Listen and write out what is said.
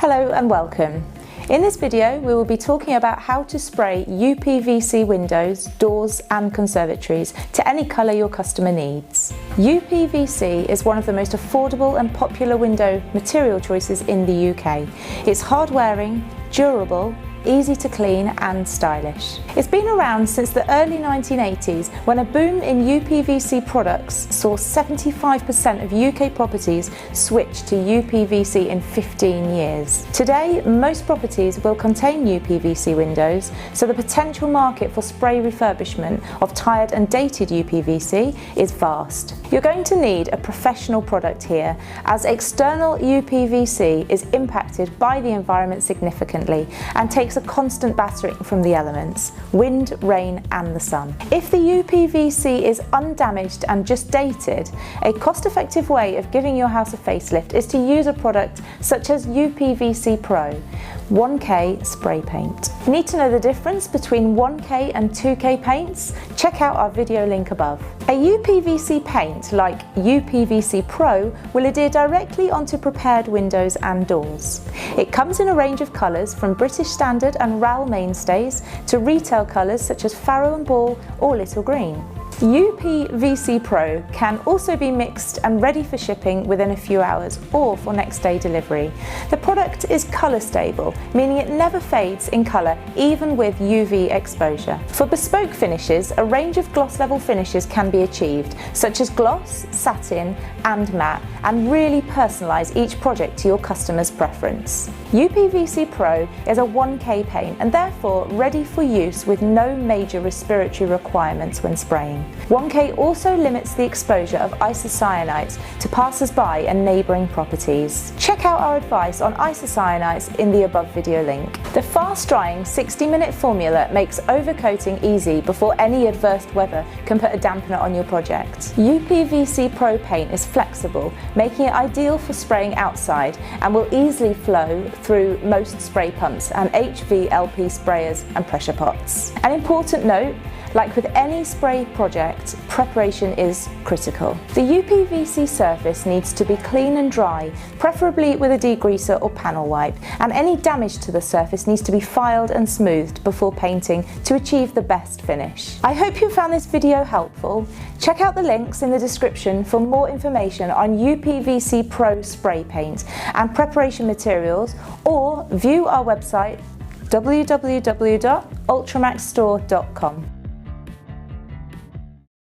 Hello and welcome. In this video we will be talking about how to spray UPVC windows, doors and conservatories to any colour your customer needs. UPVC is one of the most affordable and popular window material choices in the UK. It's hard wearing, durable, easy to clean and stylish. It's been around since the early 1980s when a boom in UPVC products saw 75% of UK properties switch to UPVC in 15 years. Today, most properties will contain UPVC windows, so the potential market for spray refurbishment of tired and dated UPVC is vast. You're going to need a professional product here, as external UPVC is impacted by the environment significantly and takes a constant battering from the elements, wind, rain and the sun. If the UPVC is undamaged and just dated, a cost-effective way of giving your house a facelift is to use a product such as UPVC Pro 1K spray paint. Need to know the difference between 1K and 2K paints? Check out our video link above. A UPVC paint like UPVC Pro will adhere directly onto prepared windows and doors. It comes in a range of colours from British Standard and RAL mainstays to retail colours such as Farrow and Ball or Little Greene. UPVC Pro can also be mixed and ready for shipping within a few hours or for next day delivery. The product is colour stable, meaning it never fades in colour even with UV exposure. For bespoke finishes, a range of gloss level finishes can be achieved, such as gloss, satin and matte, and really personalise each project to your customer's preference. UPVC Pro is a 1K paint and therefore ready for use with no major respiratory requirements when spraying. 1K also limits the exposure of isocyanites to passers-by and neighbouring properties. Check out our advice on isocyanites in the above video link. The fast-drying 60-minute formula makes overcoating easy before any adverse weather can put a dampener on your project. UPVC Pro paint is flexible, making it ideal for spraying outside and will easily flow through most spray pumps and HVLP sprayers and pressure pots. An important note, like with any spray project, preparation is critical. The UPVC surface needs to be clean and dry, preferably with a degreaser or panel wipe, and any damage to the surface needs to be filed and smoothed before painting to achieve the best finish. I hope you found this video helpful. Check out the links in the description for more information on UPVC Pro spray paint and preparation materials, or view our website www.ultramaxstore.com.